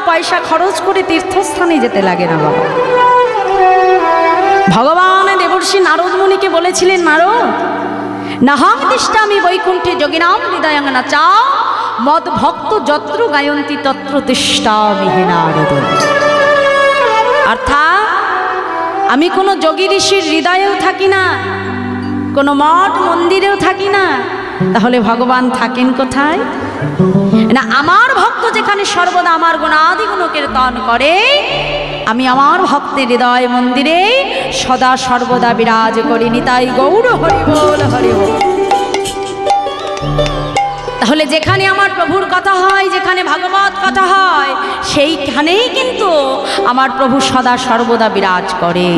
পয়সা খরচ করে তীর্থস্থানে যেতে লাগে না বাবা। ভগবান দেবর্ষি নারদ মুনিকে বলেছিলেন, নারদ, নাহং তিষ্ঠামি বৈকুণ্ঠে যোগিনাম হৃদয়ং না চা মদ ভক্ত যত্র গায়ন্তি তত্র তিষ্ঠামি হে নারদ। অর্থাৎ আমি কোনো যোগী ঋষির হৃদয়েও থাকি না, কোনো মঠ মন্দিরেও থাকি না, তাহলে ভগবান থাকেন কোথায়? না, আমার ভক্ত যেখানে সর্বদা আমার গুণাদি গুণ কীর্তন করে, আমি আমার ভক্তের হৃদয় মন্দিরে সদা সর্বদা বিরাজ করি। নিতাই গৌর হরি বল, হরি বল। তাহলে যেখানে আমার প্রভুর কথা হয়, যেখানে ভাগবত কথা হয়, সেইখানেই কিন্তু আমার প্রভু সদা সর্বদা বিরাজ করে।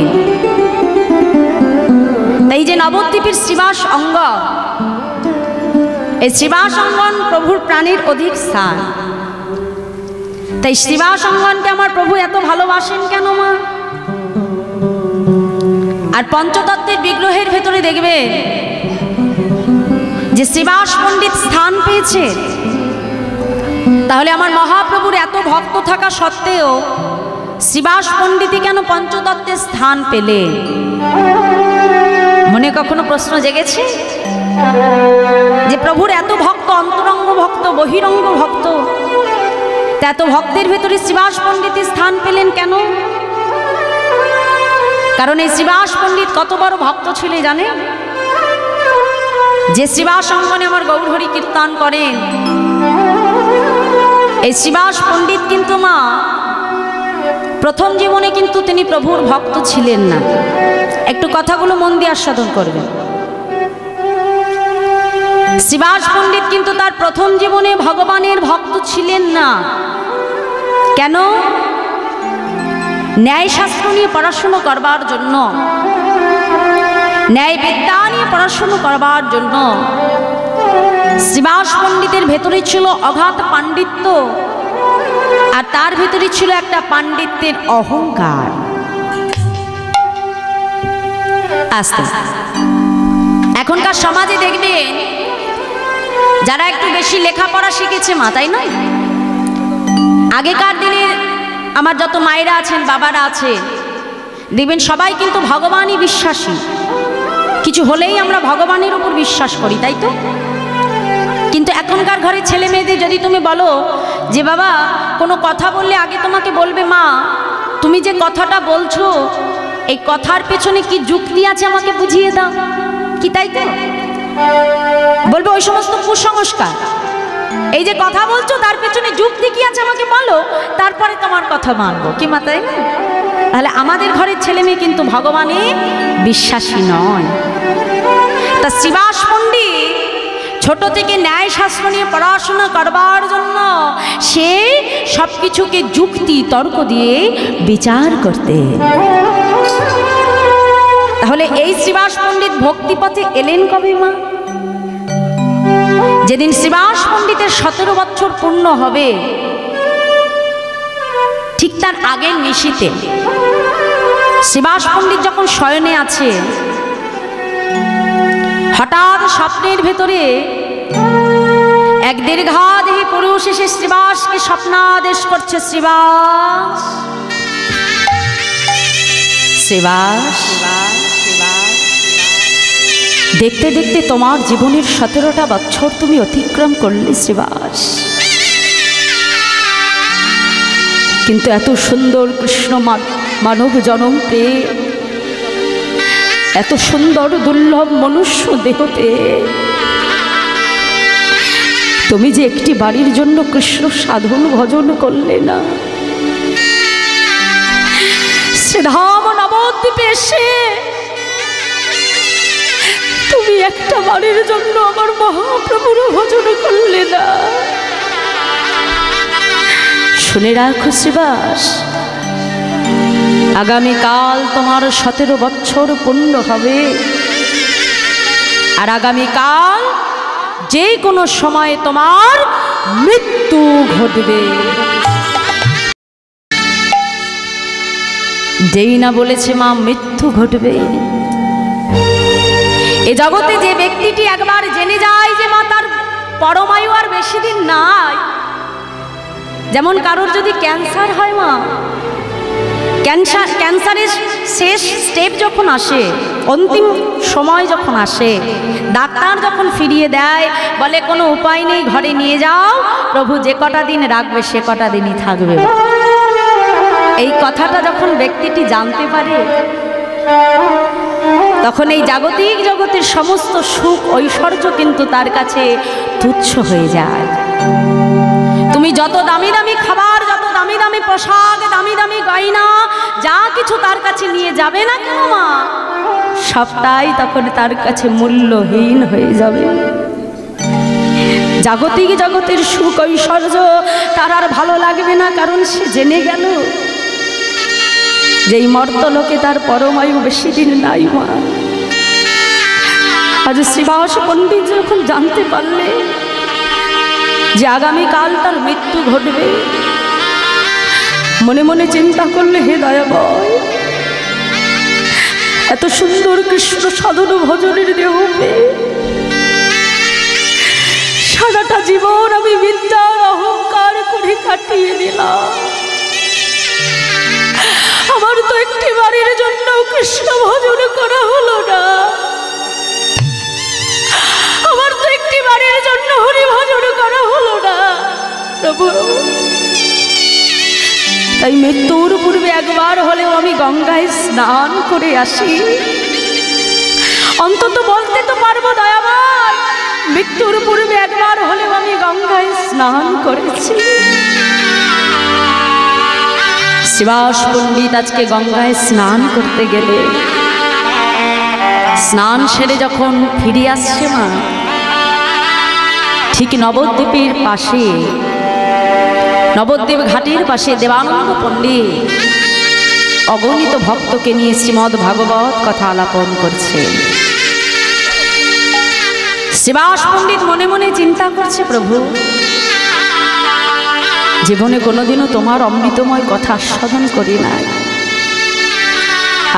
তাই যে নবদ্বীপের শ্রীবাস অঙ্গ, এই শ্রীবাস অঙ্গন প্রভুর প্রাণীর অধিক স্থান। তাই শ্রীবাস অঙ্গনকে আমার প্রভু এত ভালোবাসেন কেন মা? আর পঞ্চতত্ত্বের বিগ্রহের ভেতরে দেখবে যে শ্রীবাস পণ্ডিত স্থান পেয়েছে, তাহলে আমার মহাপ্রভুর এত ভক্ত থাকা সত্ত্বেও শ্রীবাস পণ্ডিতই কেন পঞ্চতত্ত্বের স্থান পেলে? মনে কখনো প্রশ্ন জেগেছে যে প্রভুর এত ভক্ত, অন্তরঙ্গ ভক্ত, বহিরঙ্গ ভক্ত, এত ভক্তের ভেতরে শ্রীবাস পণ্ডিত স্থান পেলেন কেন? কারণ এই শ্রীবাস পণ্ডিত কত বড় ভক্ত ছিল জানে? যে শ্রীবাস অঙ্গনে আমার গৌরহরি কীর্তন করেন, এই শ্রীবাস পণ্ডিত কিন্তু মা প্রথম জীবনে কিন্তু তিনি প্রভুর ভক্ত ছিলেন না। একটু কথাগুলো মন দিয়ে আস্বাদন করবেন। শ্রীবাস পণ্ডিত কিন্তু তার প্রথম জীবনে ভগবানের ভক্ত ছিলেন না। কেন? ন্যায়শাস্ত্র নিয়ে পড়াশুনো করবার জন্য, ন্যায় বিদ্যা নিয়ে পড়াশুনো করবার জন্য শ্রীবাস পণ্ডিতের ভেতরে ছিল অগাধ পাণ্ডিত্য, আর তার ভেতরে ছিল একটা পাণ্ডিত্যের অহংকার। আস্তে এখনকার সমাজে দেখবেন যারা একটু বেশি লেখাপড়া শিখেছে মা, তাই নয়? আগেকার দিনের আমার যত মায়েরা আছেন, বাবারা আছেন, দেখবেন সবাই কিন্তু ভগবানই বিশ্বাসী। কিছু হলেই আমরা ভগবানের উপর বিশ্বাস করি, তাই তো? কিন্তু এখনকার ঘরে ছেলে মেয়েদের যদি তুমি বলো যে বাবা কোনো কথা বললে আগে তোমাকে বলবে, মা তুমি যে কথাটা বলছো এই কথার পেছনে কি যুক্তি আছে আমাকে বুঝিয়ে দাও, কি তাই তো? বলবে ওই সমস্ত কুসংস্কার, এই যে কথা বলছো তার পেছনে যুক্তি কি আছে আমাকে বলো, তারপরে তোমার কথা মানবো, কি মা তাই না? তাহলে আমাদের ঘরের ছেলে মেয়ে কিন্তু ভগবানে বিশ্বাসী নয়। তা শ্রীবাস পণ্ডিত ছোট থেকে ন্যায় শাস্ত্র নিয়ে পড়াশোনা করবার জন্য সে সব কিছুকে যুক্তি তর্ক দিয়ে বিচার করতে। তাহলে এই শ্রীবাস পণ্ডিত ভক্তিপথে এলেন কবে মা? যেদিন শ্রীবাস পণ্ডিতের 17 বছর পূর্ণ হবে, ঠিক তার আগের নিশীতে শ্রীবাস পণ্ডিত যখন শয়নে আছে, হঠাৎ স্বপ্নের ভেতরে এক দীর্ঘাদেহী পুরুষ এসে শ্রীবাসকে স্বপ্নাদেশ করছে, শ্রীবাস শ্রীবাস দেখতে দেখতে তোমার জীবনের 17টা বছর তুমি অতিক্রম করলে শ্রীবাস, কিন্তু এত সুন্দর কৃষ্ণ মানব জনম পেয়ে, এত সুন্দর দুর্লভ মনুষ্য দেহ পেয়ে তুমি যে একটি বাড়ির জন্য কৃষ্ণ সাধন ভজন করলে না, শ্রীধাম নবদ্বীপে এসে তুমি একটা বাড়ির জন্য আমার মহাপ্রভুর ভজন করলে না। শুনে রাখো শ্রীবাস, আগামীকাল তোমার 17 বছর পূর্ণ হবে, আর আগামীকাল যে কোনো সময় তোমার মৃত্যু ঘটবে। যেই না বলেছে মা মৃত্যু ঘটবে, এ জগতে যে ব্যক্তিটি একবার জেনে যায় যে মা তার পরমায়ু আর বেশি দিন নাই, যেমন কারোর যদি ক্যান্সার হয় মা, ক্যান্সারের শেষ স্টেপ যখন আসে, অন্তিম সময় যখন আসে, ডাক্তার যখন ফিরিয়ে দেয়, বলে কোনো উপায় নেই, ঘরে নিয়ে যাও, প্রভু যে কটা দিন রাখবে সে কটা দিনই থাকবে। এই কথাটা যখন ব্যক্তিটি জানতে পারে, তখন এই জাগতিক জগতের সমস্ত সুখ ঐশ্বর্য কিন্তু তার কাছে তুচ্ছ হয়ে যায়। তুমি যত দামি দামি খাবার, যত দামি দামি পোশাক, দামি দামি গয়না, যা কিছু তার কাছে নিয়ে যাবে না কেন মা, সবটাই তখন তার কাছে মূল্যহীন হয়ে যাবে। জাগতিক জগতের সুখ ঐশ্বর্য তার আর ভালো লাগবে না, কারণ সে জেনে গেল যে এই মর্তলোকে তার পরমায়ু বেশি দিন নাই মা। আজ শ্রীবাস পণ্ডিত যখন জানতে পারলে যে আগামীকাল তার মৃত্যু ঘটবে, মনে মনে চিন্তা করলে, হে দয়াময়, এত সুন্দর কৃষ্ণ সাধন ভজনের দেহ পেয়ে সারাটা জীবন আমি বিদ্যার অহংকার করে কাটিয়ে দিলাম। আমার তো একটি বাড়ির জন্য কৃষ্ণ ভজন করা হলো না, আমার তো একটি বাড়ির জন্য হরি ভজন করা হলো না প্রভু। তাই মৃত্যুর পূর্বে একবার হলেও আমি গঙ্গায় স্নান করে আসি, অন্তত বলতে তো পারবো দয়াময়, মৃত্যুর পূর্বে একবার হলেও আমি গঙ্গায় স্নান করেছি। শ্রীবাস পণ্ডিত আজকে গঙ্গায় স্নান করতে গেলে, স্নান সেরে যখন ফিরে আসছে মা, ঠিক নবদ্বীপের পাশে, নবদ্বীপ ঘাটের পাশে দেবানন্দ পণ্ডিত অগণিত ভক্তকে নিয়ে শ্রীমদ্ ভাগবত কথা আলাপন করছেন। শ্রীবাস পণ্ডিত মনে মনে চিন্তা করছে, প্রভু জীবনে কোনোদিনও তোমার অমৃতময় কথা আস্বাদন করি না,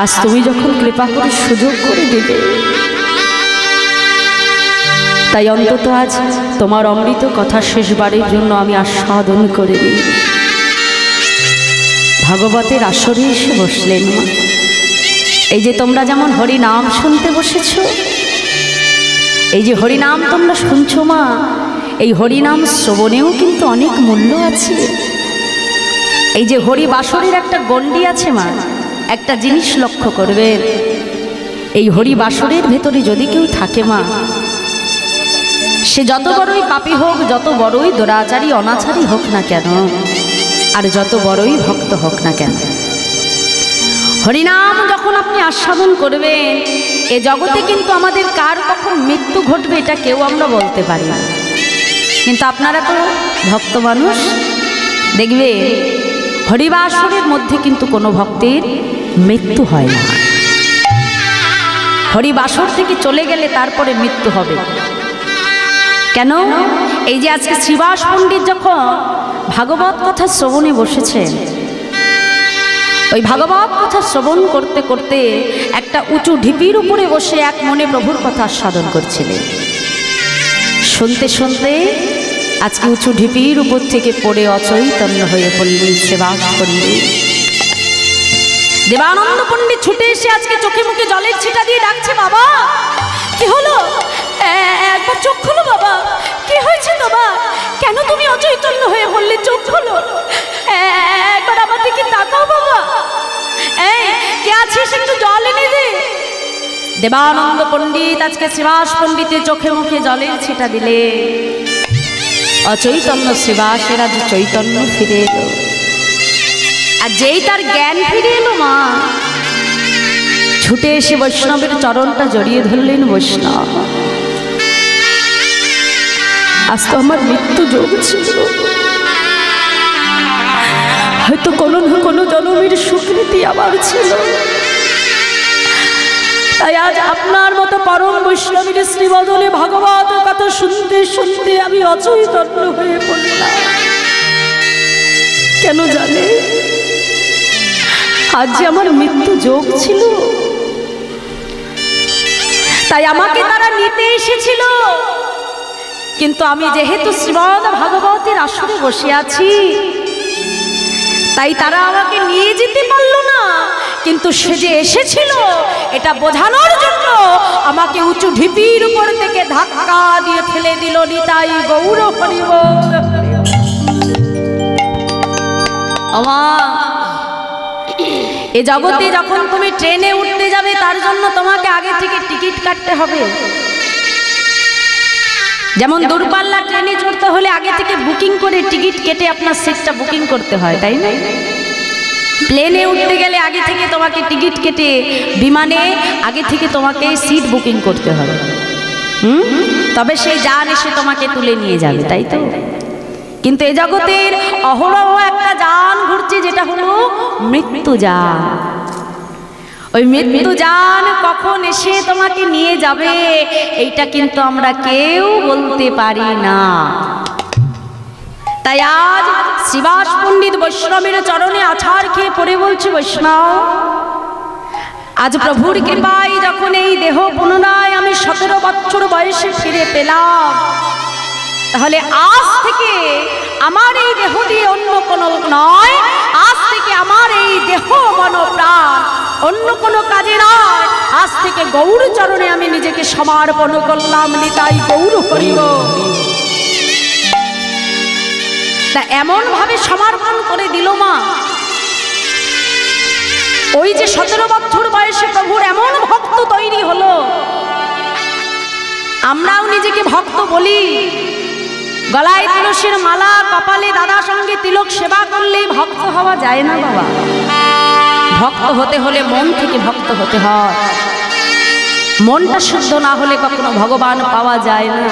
আজ তুমি যখন কৃপা করে সুযোগ করে দিলে, তাই অন্তত আজ তোমার অমৃত কথা শেষবারের জন্য আমি আস্বাদন করে দিই। ভাগবতের আসরে এসে বসলেন মা। এই যে তোমরা যেমন হরি নাম শুনতে বসেছ, এই যে হরিনাম তোমরা শুনছো মা, এই হরিনাম শ্রবণেও কিন্তু অনেক মূল্য আছে। এই যে হরি বাসরের একটা গণ্ডি আছে মা, একটা জিনিস লক্ষ্য করবেন, এই হরি বাসরের ভেতরে যদি কেউ থাকে মা, সে যত বড়ই পাপী হোক, যত বড়ই দুরাচারী অনাচারী হোক না কেন, আর যত বড়ই ভক্ত হোক না কেন, হরিনাম যখন আপনি আস্বাদন করবেন, এ জগতে কিন্তু আমাদের কার কখন মৃত্যু ঘটবে এটা কেউ আমরা বলতে পারি না। কিন্তু আপনারা তো ভক্ত মানুষ, দেখবে হরিবাসরের মধ্যে কিন্তু কোনো ভক্তের মৃত্যু হয় না। হরিবাসর থেকে চলে গেলে তারপরে মৃত্যু হবে। কেন? এই যে আজকে শ্রীবাস পণ্ডিত যখন ভাগবত কথা শ্রবণে বসেছেন, ওই ভাগবত কথা শ্রবণ করতে করতে একটা উঁচু ঢিপির উপরে বসে এক মনে প্রভুর কথা আস্বাদন করছিলেন। শুনতে শুনতে আজকে উঁচু ঢিপির উপর থেকে পড়ে অচৈতন্য হয়ে পড়লেন শ্রীবাস পণ্ডিত। দেবানন্দ পণ্ডিত ছুটে এসে আজকে চোখে মুখে জলের ছিটা দিয়ে ডাকছে, বাবা কি হলো? একবার চোখ খোলো বাবা, কি হয়েছে তোমার? কেন তুমি অচৈতন্য হয়ে পড়লে? চোখ খোলো, একবার আমার দিকে তাকাও বাবা, কে আছিস একটু জল এনে দে। দেবানন্দ পণ্ডিত আজকে শ্রীবাস পণ্ডিতের চোখে মুখে জলের ছিটা দিলে অচৈতন্য শ্রীবাসের আজ চৈতন্য ফিরে এলো। আর যেই তার জ্ঞান ফিরে এলো মা, ছুটে এসে বৈষ্ণবের চরণটা জড়িয়ে ধরলেন। বৈষ্ণব, আজ তো আমার মৃত্যু যোগ ছিল, হয়তো কোনো না কোনো জন্মের স্বীকৃতি আমার ছিল, তাই আজ আপনার মতো পরম বৈষ্ণবের শ্রীবদনে ভাগবত কথা শুনতে শুনতে আমি অচৈতন্য হয়ে পড়লাম। কেন জানে? আজ যে আমার মৃত্যু যোগ ছিল, তাই আমাকে তারা নিতে এসেছিল, কিন্তু আমি যেহেতু শ্রীমদ্ ভাগবতের আসরে বসে আছি, তাই তারা আমাকে নিয়ে যেতে পারলো না, কিন্তু সে যে এসেছিল এটা বোঝানোর জন্য আমাকে উঁচু ঢিপির উপর থেকে ধাক্কা দিয়ে ফেলে দিল। নিতাই গৌর হরি বল। এ জগতে যখন তুমি ট্রেনে উঠতে যাবে তার জন্য তোমাকে আগে থেকে টিকিট কাটতে হবে। যেমন দূরপাল্লা ট্রেনে চড়তে হলে আগে থেকে বুকিং করে টিকিট কেটে আপনার সিটটা বুকিং করতে হয়, তাই না? প্লেনে উঠতে গেলে আগে থেকে তোমাকে টিকিট কেটে, বিমানে আগে থেকে তোমাকে সিট বুকিং করতে হবে, তবে সেই যান এসে তোমাকে তুলে নিয়ে যাবে, তাই তো? কিন্তু এ জগতের অহরহ একটা যান ঘুরছে, যেটা হলো মৃত্যু যান। ওই মৃত্যু যান কখন এসে তোমাকে নিয়ে যাবে এইটা কিন্তু আমরা কেউ বলতে পারি না। তাই আজ শ্রীবাস পণ্ডিত বৈষ্ণবের চরণে আছাড় খেয়ে পড়ে বলছে, বৈষ্ণব আজ প্রভুর কৃপায় যখন এই দেহ পুনরায় আমি 17 বছর বয়সে ফিরে পেলাম, তাহলে আজ থেকে আমার এই দেহ দিয়ে অন্য কোনো নয়, আজ থেকে আমার এই দেহ মন প্রাণ অন্য কোনো কাজে নয়, আজ থেকে গৌর চরণে আমি নিজেকে সমর্পণ করলাম। নিতাই গৌর হরি বল। তা এমন ভাবে সমর্পণ করে দিল মা, ওই যে 17 বছর বয়সে প্রভুর এমন ভক্ত তৈরি হলো। আমরাও নিজেকে ভক্ত বলি, গলায় তুলসীর মালা, কপালে দাদা সঙ্গে তিলক সেবা করলেই ভক্ত হওয়া যায় না বাবা। ভক্ত হতে হলে মন থেকে ভক্ত হতে হয়। মনটা শুদ্ধ না হলে কখনো ভগবান পাওয়া যায় না।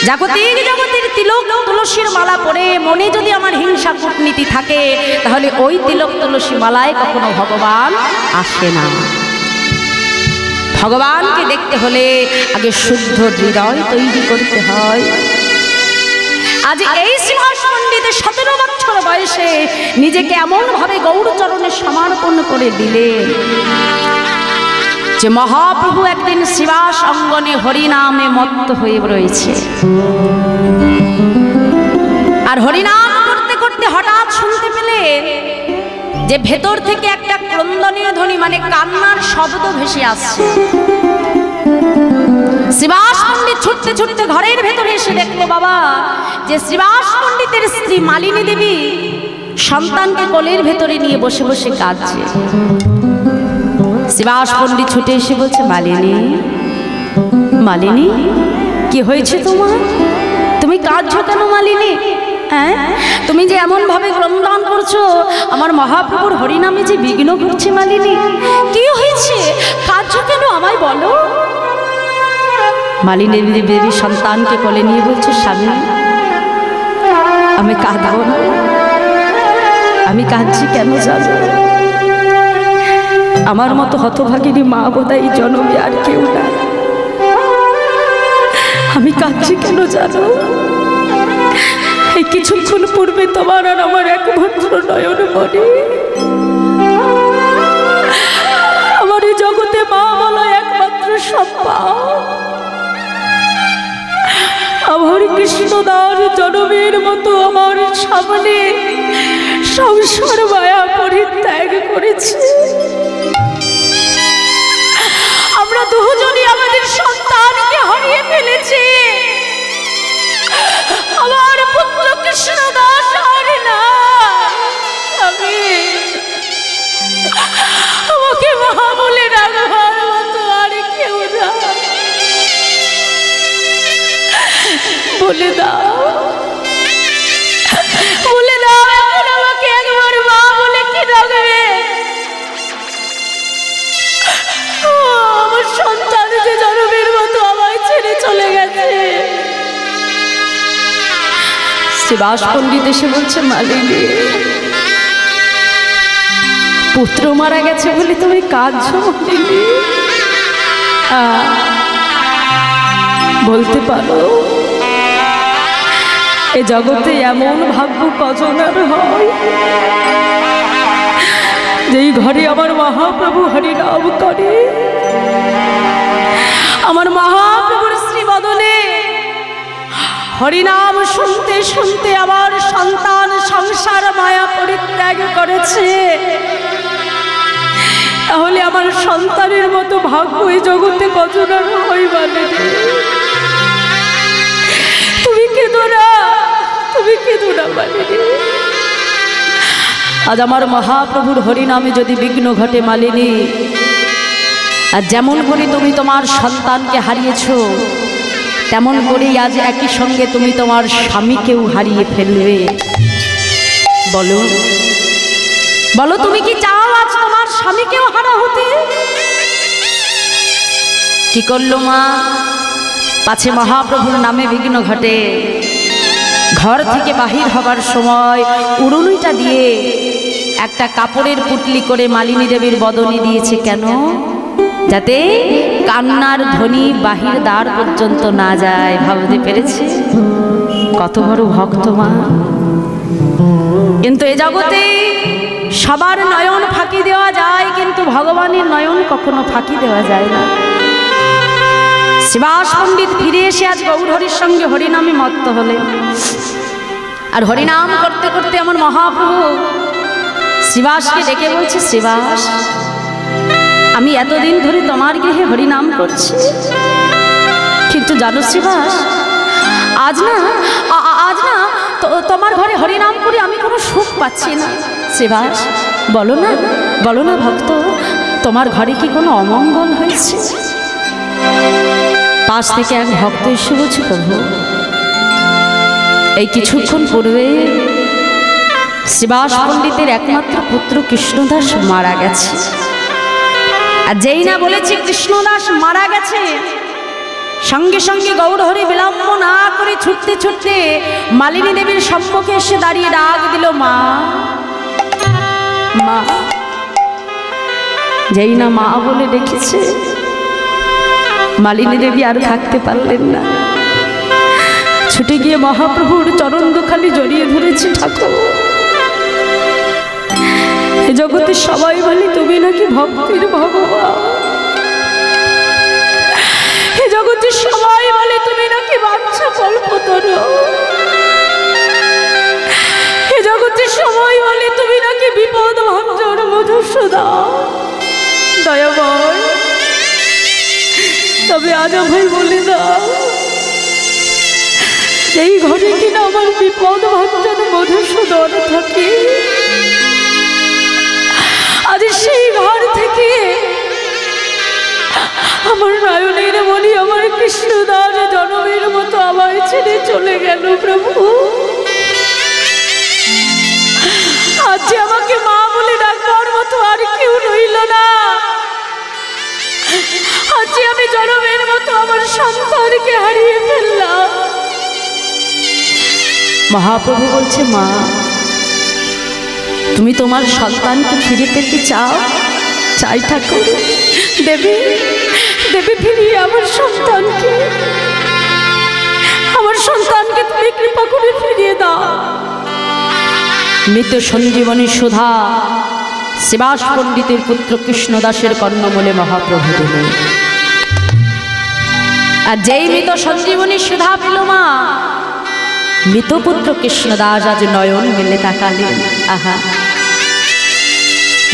জাগতিক জগতের তিলক তুলসীর মালা পরে মনে যদি আমার হিংসা কূটনীতি থাকে, তাহলে ওই তিলক তুলসী মালায় কখনো ভগবান আসে না। ভগবানকে দেখতে হলে আগে শুদ্ধ হৃদয় তৈরি করতে হয়। আজ এই শ্রীবাস পণ্ডিতের 17 বছর বয়সে নিজেকে এমন ভাবে গৌরচরণে সমর্পণ করে দিলেন যে মহাপ্রভু একদিন শ্রীবাস অঙ্গনে হরিনামে মত্ত হয়ে রয়েছে। আর হরিনাম করতে করতে হঠাৎ শুনতে পেলেন যে ভেতর থেকে একটা ক্রন্দনীয় ধ্বনি, মানে কান্নার শব্দ ভেসে আসছে। শ্রীবাস পণ্ডিত ছুটতে ছুটতে ঘরের ভেতরে এসে দেখলো বাবা যে শ্রীবাস পণ্ডিতের স্ত্রী মালিনী দেবী সন্তানকে কোলের ভেতরে নিয়ে বসে বসে কাঁদছে। শ্রীবাস পণ্ডিত ছুটে এসে বলছে, মালিনী, মালিনী কি হয়েছে তোমার? তুমি কাঁদছো কেন মালিনী? হ্যাঁ, তুমি যে এমন ভাবে ক্রন্দন করছো, আমার মহাপ্রভুর হরিনামে যে বিঘ্ন ঘটছে। মালিনী কি হয়েছে? কাঁদছো কেন আমায় বলো। মালিনী দেবী সন্তানকে কোলে নিয়ে বলছে, স্বামী আমি কাঁদবো না। আমি কাঁদছি কেন জানো? আমার মতো হতভাগিনী মা বোধহয় জন্মে আর কেউ না। আমি কাঁদছি কেন জানো? এই কিছুক্ষণ পূর্বে তোমার আর আমার একমাত্র নয়ন মনে, আমার এই জগতে মা বলা একমাত্র সম্পদ, আমার কৃষ্ণদাস জনমের মতো আমার সামনে সংসার মায়া পরিত্যাগ করেছে। আমরা দুজনই আমাদের সন্তানকে হারিয়ে ফেলেছি। আমার পুত্র কৃষ্ণদাস আর না, আমাকে মা বলে রাখবার মতো আর কেউ না। বলে দাও, বলে দাও, এখন আমাকে একবার মা বলে কি ডাকবে? আমার সন্তান যে জনমের মতো আমায় ছেড়ে চলে গেছে। শ্রীবাস পণ্ডিত এসে বলছে, মালিনী পুত্র মারা গেছে বলে তুমি কাঁদছো? মালিনী বলতে পারো এ জগতে এমন ভাগ্য কজনের হয় যেই ঘরে আমার মহাপ্রভু হরিনাম করে, আমার মহাপ্রভুর শ্রীবদনে হরিনাম শুনতে শুনতে আমার সন্তান ত্যাগ করেছে, তাহলে আমার সন্তানের মতো ভাগ্য এই জগতে কত না হইবানে। তুমি কেঁদো না, তুমি কেঁদো না মানে। আজ আমার মহাপ্রভুর হরিনামে যদি বিঘ্ন ঘটে মালিনী, আর যেমন করে তুমি তোমার সন্তানকে হারিয়েছো, তেমন করেই আজ একই সঙ্গে তুমি তোমার স্বামীকেও হারিয়ে ফেলবে। বলো বলো, তুমি কি চাও আজ তোমার স্বামীকেও হারা হতে? কি করলো মা? পাছে মহাপ্রভুর নামে বিঘ্ন ঘটে। ঘর থেকে বাহির হবার সময় উড়ুনিটা দিয়ে একটা কাপড়ের পুটলি করে মালিনী দেবীর বদনে দিয়েছে। কেন? যাতে কান্নার ধ্বনি বাহির দ্বার পর্যন্ত না যায়। ভাবতে পেরেছে কত বড় ভক্ত মা। কিন্তু এ জগতে সবার নয়ন ফাঁকি দেওয়া যায়, কিন্তু ভগবানের নয়ন কখনো ফাঁকি দেওয়া যায় না। শ্রীবাস পণ্ডিত ফিরে এসে আজ গৌরহরির সঙ্গে হরিনামে মত্ত হলেন। আর হরিনাম করতে করতে আমার মহাপ্রভু শ্রীবাসকে ডেকে বলছে, শ্রীবাস, আমি এতদিন ধরে তোমার গৃহে হরিনাম করছি, কিন্তু জানো শ্রীবাস, আজ না তোমার ঘরে হরিনাম করে আমি কোনো সুখ পাচ্ছি না। শ্রীবাস, বলো না, বলো না ভক্ত, তোমার ঘরে কি কোনো অমঙ্গল হয়েছে? পাশ থেকে এক ভক্ত এসে বলছে, প্রভু, এই কিছুক্ষণ পূর্বে শ্রীবাস পণ্ডিতের একমাত্র পুত্র কৃষ্ণদাস মারা গেছে। আর যেই না বলেছে কৃষ্ণদাস মারা গেছে, সঙ্গে সঙ্গে গৌরহরি বিলম্ব না করে ছুটতে ছুটতে মালিনী দেবীর সম্মুখে এসে দাঁড়িয়ে ডাক দিল, মা মা। যেই না মা বলে ডেকেছে, মালিনী দেবী আর থাকতে পারলেন না। ছুটে গিয়ে মহাপ্রভুর চরণ দুখানি জড়িয়ে ধরেছে। ঠাকুর, এ জগতে সবাই বলে তুমি নাকি ভক্তির ভগবান, এ জগতে সবাই বলে তুমি নাকি বাঞ্ছা কল্পতরু, এ জগতে সবাই বলে তুমি নাকি বিপদ ভঞ্জন মধুসূদন দয়াময়। তবে আজ আমায় বলে দাও, এই ঘরে কিনা আমার বিপদ ভঞ্জন মধুসূদন থাকে, আজ সেই ঘর থেকে আমার নয়নের মনি আমার কৃষ্ণদাস জনমের মতো আমায় ছেড়ে চলে গেল। প্রভু, আজ যে আমাকে মা বলে ডাকবার মতো আর কেউ রইল না, আজ যে আমি জনমের মতো আমার সন্তানকে হারিয়ে ফেললাম। মহাপ্রভু বলছে, মা, তুমি তোমার সন্তানকে ফিরে পেতে চাও? চাই ঠাকুর, দেবী দেবী ফিরিয়ে আমার সন্তানকে তুমি কৃপা করে ফিরিয়ে দাও। মৃত সঞ্জীবনী সুধা শ্রীবাস পণ্ডিতের পুত্র কৃষ্ণদাসের কর্ণমূলে মহাপ্রভু দিলেন। আর যেই মৃত সঞ্জীবনী সুধা পেল মা, মৃত পুত্র কৃষ্ণদাস আজ নয়ন মেলে তাকালেন। আহা,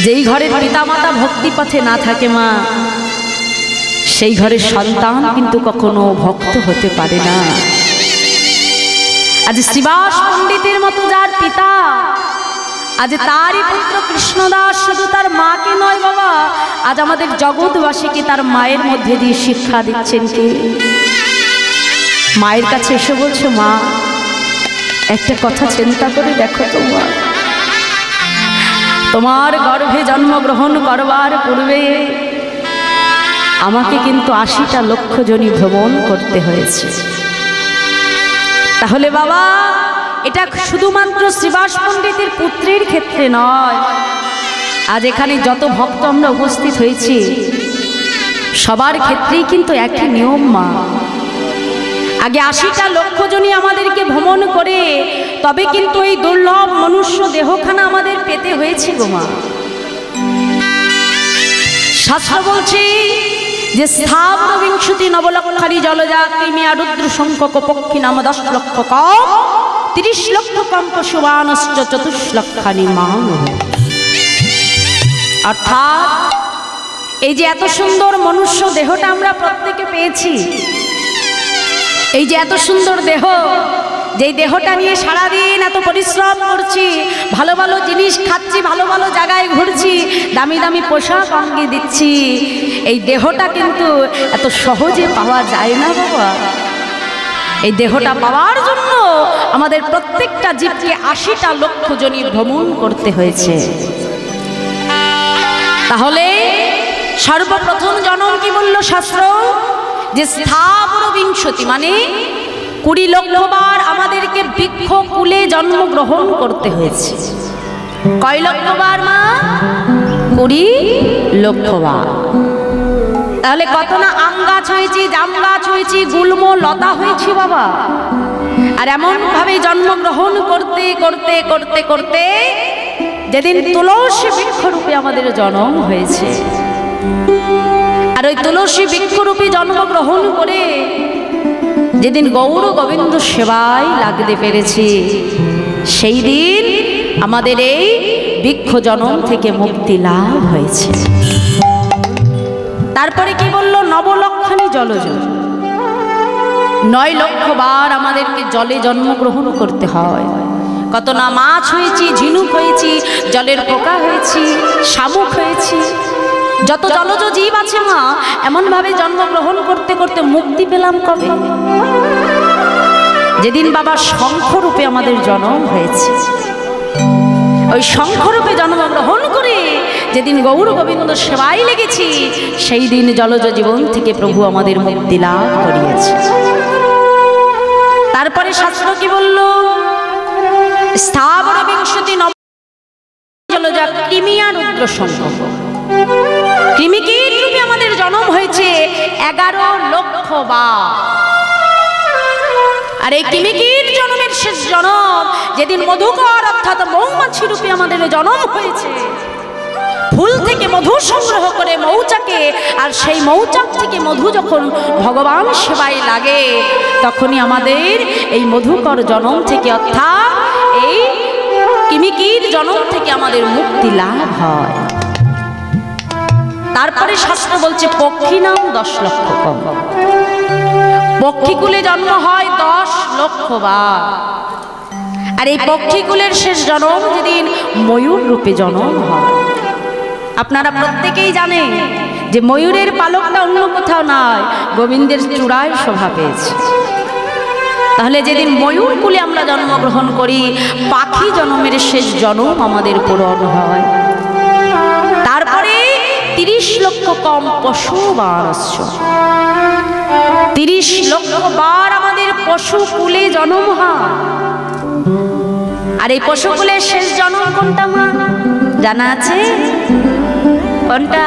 যেই ঘরের পিতামাতা ভক্তি পথে না থাকে মা, সেই ঘরের সন্তান কিন্তু কখনো ভক্ত হতে পারে না। আজ শ্রীবাস পণ্ডিতের মতো যার পিতা, আজ তারই পুত্র কৃষ্ণদাস শুধু তার মাকে নয় বাবা, আজ আমাদের জগৎবাসীকে তার মায়ের মধ্যে দিয়ে শিক্ষা দিচ্ছেন। কে? মায়ের কাছে এসে বলছো, মা, একটা কথা চিন্তা করে দেখো, তোমার গর্ভে জন্মগ্রহণ করবার পূর্বে আমাকে কিন্তু 80টা লক্ষ জনি ভ্রমণ করতে হয়েছে। তাহলে বাবা, এটা শুধুমাত্র শ্রীবাস পণ্ডিতের পুত্রের ক্ষেত্রে নয়, আজ এখানে যত ভক্ত আমরা উপস্থিত হয়েছি সবার ক্ষেত্রেই কিন্তু একই নিয়ম মা। আগে 80টা লক্ষ জনই আমাদেরকে ভ্রমণ করে তবে কিন্তু এই দুর্লভ মনুষ্য দেহখানা আমাদের পেতে হয়েছে গো মা। শাস্ত্র বলছে যে স্থাবর বিংশতি নবলক্ষারি জলজা কৃমিয়া রুদ্র সংখ্যক পক্ষী নাম 10 লক্ষ কম 30 লক্ষ কম্প সুবানশ্চ চতুষ্লক্ষানি মান। অর্থাৎ এই যে এত সুন্দর মনুষ্য দেহটা আমরা প্রত্যেকে পেয়েছি, এই যে এত সুন্দর দেহ, যেই দেহটা নিয়ে সারাদিন এত পরিশ্রম করছি, ভালো ভালো জিনিস খাচ্ছি, ভালো ভালো জায়গায় ঘুরছি, দামি দামি পোশাক অঙ্গে দিচ্ছি, এই দেহটা কিন্তু এত সহজে পাওয়া যায় না বাবা। এই দেহটা পাওয়ার জন্য আমাদের প্রত্যেকটা জীবকে 80টা লক্ষ জনি ভ্রমণ করতে হয়েছে। তাহলে সর্বপ্রথম জন্ম কি বলল শাস্ত্র? যে স্থাবর বিংশতি, মানে 20 লক্ষবার আমাদেরকে বৃক্ষ কুলে জন্মগ্রহণ করতে হয়েছে। কয় লক্ষবার মা? 20 লক্ষবার। তাহলে কত না আম গাছ হয়েছি, জাম গাছ হয়েছি, গুল্ম লতা হয়েছি বাবা। আর এমন ভাবে জন্মগ্রহণ করতে করতে করতে করতে যেদিন তুলসী বৃক্ষরূপে আমাদের জন্ম হয়েছে, আর ওই তুলসী বৃক্ষরূপে জন্মগ্রহণ করে যেদিন গৌর গোবিন্দ সেবায় লাগতে পেরেছি, সেই দিন আমাদের এই বৃক্ষ জন্ম থেকে মুক্তি লাভ হয়েছে। তারপরে কি বলল? নবলক্ষানি জলজ, 9 লক্ষবার আমাদেরকে জলে জন্মগ্রহণ করতে হয়। কত না মাছ হয়েছি, ঝিনুক হয়েছি, জলের পোকা হয়েছি, শামুক হয়েছি, যত জলজ জীব আছে মা, এমন ভাবে জন্মগ্রহণ করতে করতে মুক্তি পেলাম কবে? যেদিন বাবা শঙ্খরূপে আমাদের জন্ম হয়েছে। ওই শঙ্খরূপে জন্মগ্রহণ করে যেদিন গৌর গোবিন্দ সেবায় লেগেছি, সেই দিন জলজ জীবন থেকে প্রভু আমাদের মুক্তি লাভ করিয়েছে। তারপরে শাস্ত্র কি বলল? স্থাবর বিংশতি নব জলজা কৃমিয়া রুদ্র সংখ্য। কৃমিকীট রূপে আমাদের জন্ম হয়েছে 11 লক্ষবার। আর এই কৃমিকীট জন্মের শেষ জন্ম যেদিন মধুকর অর্থাৎ মৌমাছি রূপে আমাদের জন্ম হয়েছে। ফুল থেকে মধু সংগ্রহ করে মৌচাকে, আর সেই মৌচাক থেকে মধু যখন ভগবান সেবায় লাগে, তখনই আমাদের এই মধুকর জন্ম থেকে অর্থাৎ এই কৃমিকীট জন্ম থেকে আমাদের মুক্তি লাভ হয়। তারপরে শাস্ত্র বলছে পক্ষী নাম 10 লক্ষ কম। পক্ষীকুলে জন্ম হয় 10 লক্ষবার। আর এই পক্ষীকুলের শেষ জন্ম যেদিন ময়ূর রূপে জন্ম হয়। আপনারা প্রত্যেকেই জানেন যে ময়ূরের পালকটা অন্য কোথাও নয়, গোবিন্দের চূড়ায় শোভা পেয়েছে। তাহলে যেদিন ময়ূর কুলে আমরা জন্মগ্রহণ করি, পাখি জন্মের শেষ জন্ম আমাদের পূরণ হয়। তারপরে 30 লক্ষ কম পশু বারস্য, 30 লক্ষ বার আমাদের পশু কুলে জন্ম হয়। আর এই পশু কুলের শেষ জন্ম কোনটা মা জানা আছে? কোনটা?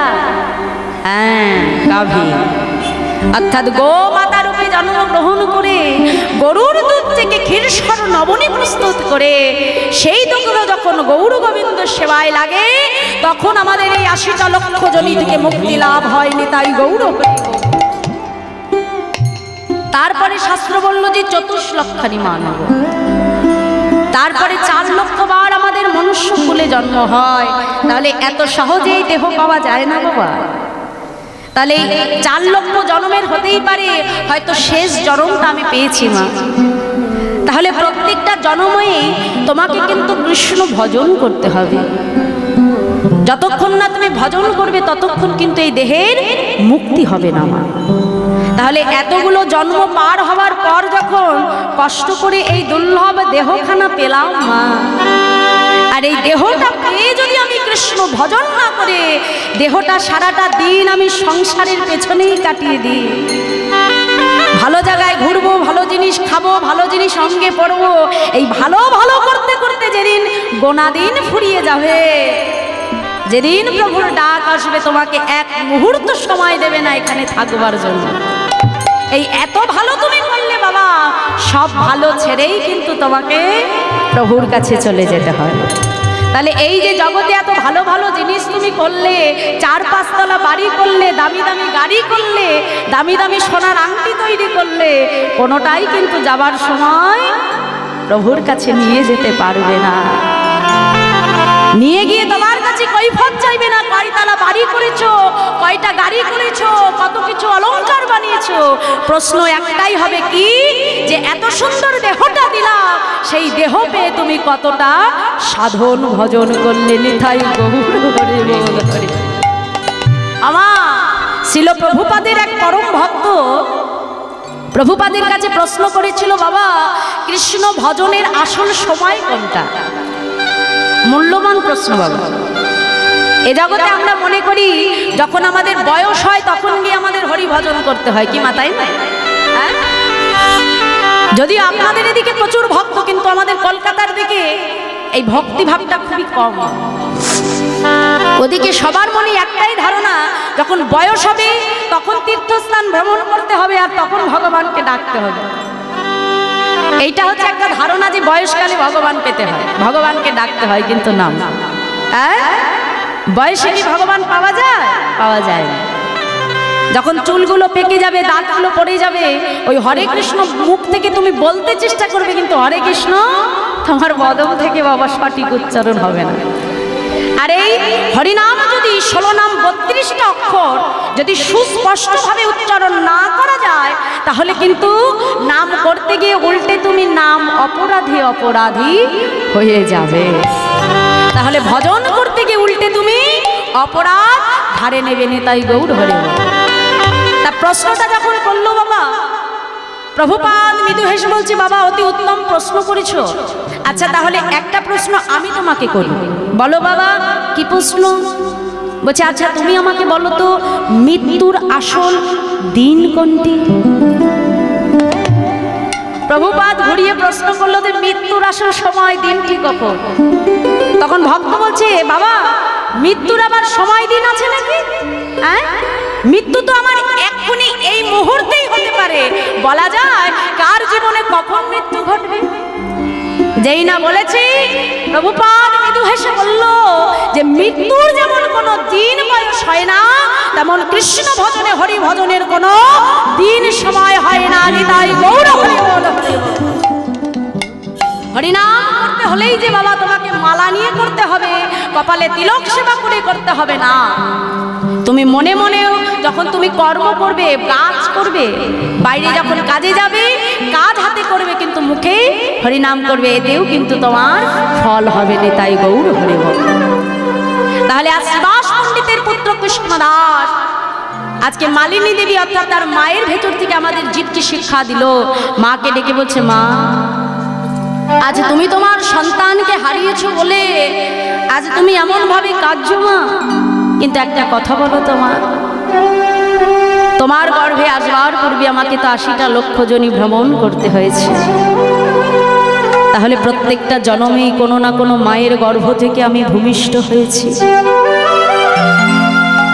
হ্যাঁ, গাভী। অর্থাৎ গো মাতা রূপে জন্মগ্রহণ করে গরুর দুধ থেকে ক্ষীরসার নবনী প্রস্তুত করে সেই দুধ যখন গৌর গোবিন্দ সেবায় লাগে, তখন আমাদের এই 80টা লক্ষ জনি থেকে মুক্তি লাভ হয়নি, তাই গৌর। তারপরে শাস্ত্র বলল যে 24 লক্ষানি মানব। তারপরে 4 লক্ষবার আমাদের মনুষ্য কুলে জন্ম হয়। তাহলে এত সহজেই দেহ পাওয়া যায় না বাবা। তাহলে 4 লক্ষ জন্মের হতেই পারে হয়তো শেষ জন্মটা আমি পেয়েছি মা। তাহলে প্রত্যেকটা জন্মেই তোমাকে কিন্তু কৃষ্ণ ভজন করতে হবে। যতক্ষণ না তুমি ভজন করবে ততক্ষণ কিন্তু এই দেহের মুক্তি হবে না মা। তাহলে এতগুলো জন্ম পার হওয়ার পর যখন কষ্ট করে এই দুর্লভ দেহখানা পেলাম মা, আর এই দেহটা পেয়ে যদি আমি কৃষ্ণ ভজন না করে দেহটা সারাটা দিন আমি সংসারের পেছনেই কাটিয়ে দিই, ভালো জায়গায় ঘুরবো, ভালো জিনিস খাবো, ভালো জিনিস অঙ্গে পড়বো, এই ভালো ভালো করতে করতে যেদিন গোনা দিন ফুরিয়ে যাবে, যেদিন প্রভুর ডাক আসবে, তোমাকে এক মুহূর্ত সময় দেবে না এখানে থাকবার জন্য। এই এত ভালো তুমি করলে বাবা, সব ভালো ছেড়েই কিন্তু তোমাকে প্রভুর কাছে চলে যেতে হয়। তাহলে এই যে জগতে এত ভালো ভালো জিনিস তুমি করলে, 4-5 তলা বাড়ি করলে, দামি দামি গাড়ি করলে, দামি দামি সোনার আংটি তৈরি করলে, কোনোটাই কিন্তু যাবার সময় প্রভুর কাছে নিয়ে যেতে পারবে না। নিয়ে গিয়ে তোমার কাছে কৈফিয়ত চাইবে না, কয়তলা বাড়ি করেছো, কয়টা গাড়ি করেছো, কত কিছু অলংকার বানিয়েছো। প্রশ্ন একটাই হবে কি, যে এত সুন্দর দেহটা দিলাম, সেই দেহ পেয়ে তুমি কতটা সাধন ভজন করলে। নিতাই গৌর হরি বল হরি। আমার ছিল প্রভুপাদের এক পরম ভক্ত প্রভুপাদের কাছে প্রশ্ন করেছিল, বাবা কৃষ্ণ ভজনের আসল সময় কোনটা? মূল্যবান প্রশ্ন বাবা। এ জগতে আমরা মনে করি যখন আমাদের বয়স হয় তখন গিয়ে আমাদের হরি ভজন করতে হয়, কি মাতাই না? যদিও আপনাদের এদিকে প্রচুর ভক্ত, কিন্তু আমাদের কলকাতার দিকে এই ভক্তি ভাবটা খুবই কম। ওদিকে সবার মনে একটাই ধারণা, যখন বয়স হবে তখন তীর্থস্থান ভ্রমণ করতে হবে আর তখন ভগবানকে ডাকতে হবে। এইটা হচ্ছে একটা ধারণা যে বয়সকালে ভগবান পেতে হয়, ভগবানকে ডাকতে হয়, কিন্তু না। বয়সে কি ভগবান পাওয়া যায়? পাওয়া যায় না। যখন চুলগুলো পেকে যাবে, দাঁতগুলো পড়ে যাবে, ওই হরে কৃষ্ণ মুখ থেকে তুমি বলতে চেষ্টা করবে, কিন্তু হরে কৃষ্ণ তোমার বদন থেকে বাবা সঠিক উচ্চারণ হবে না। আর এই হরিনাম যদি 16 নাম 32টা অক্ষর যদি সুস্পষ্টভাবে উচ্চারণ না করা যায়, তাহলে কিন্তু নাম করতে গিয়ে উল্টে তুমি নাম অপরাধী অপরাধী হয়ে যাবে। তাহলে ভজন করতে গিয়ে উল্টে তুমি অপরাধ ধারে নেবে। নিতাই গৌর হরি বল। তা প্রশ্নটা যখন করলো বাবা, প্রভুপাদ মৃদু হেসে বলছে, বাবা অতি উত্তম প্রশ্ন করেছো। আচ্ছা তাহলে একটা প্রশ্ন আমি তোমাকে করি, বলো বাবা কি প্রশ্ন? বলছে আচ্ছা তুমি আমাকে বলো তো, মৃত্যুর আসল দিন কোনটি? প্রভুপাদ ঘুরিয়ে প্রশ্ন করলো যে মৃত্যুর আসল সময় দিনটি কখন? তখন ভক্ত বলছে, বাবা মৃত্যুর আবার সময় দিন আছে নাকি? মৃত্যু তো আমার এক্ষুনি এই মুহূর্তেই হতে পারে, বলা যায় কার জীবনে কখন মৃত্যু ঘটবে। যেই না বলেছি, প্রভুপাদ মৃদু হেসে বলল যে মৃত্যুর যেমন কোনো দিন বয়স হয় না, তেমন কৃষ্ণ ভজনে হরি ভজনের কোনো দিন সময় হয় না। নিতাই গৌর হরি বল। হরিনাম করতে হলেই যে বাবা তোমাকে মালা নিয়ে করতে হবে, কপালে তিলক সেবা করে করতে হবে না। তুমি মনে মনেও যখন তুমি কর্ম করবে, কাজ করবে, বাইরে যখন কাজে যাবে কাজ হাতে করবে, কিন্তু মুখে হরিনাম করবে, এতেও কিন্তু তোমার ফল হবে। নিতাই গৌর হরি বল। তাহলে আজ দাস পণ্ডিতের পুত্র কৃষ্ণদাস আজকে মালিনী দেবী অর্থাৎ তার মায়ের ভেতর থেকে আমাদের জীবকে শিক্ষা দিল। মাকে ডেকে বলছে, মা আজ তুমি তোমার সন্তানকে হারিয়েছো বলে আজ তুমি এমন ভাবে কাঁদছো মা, কিন্তু একটা কথা বলো, তোমার গর্ভে আসবার পূর্বে আমাকে তো 80টা লক্ষ জনি ভ্রমণ করতে হয়েছে। তাহলে প্রত্যেকটা জন্মেই কোনো না কোনো মায়ের গর্ভ থেকে আমি ভূমিষ্ঠ হয়েছি।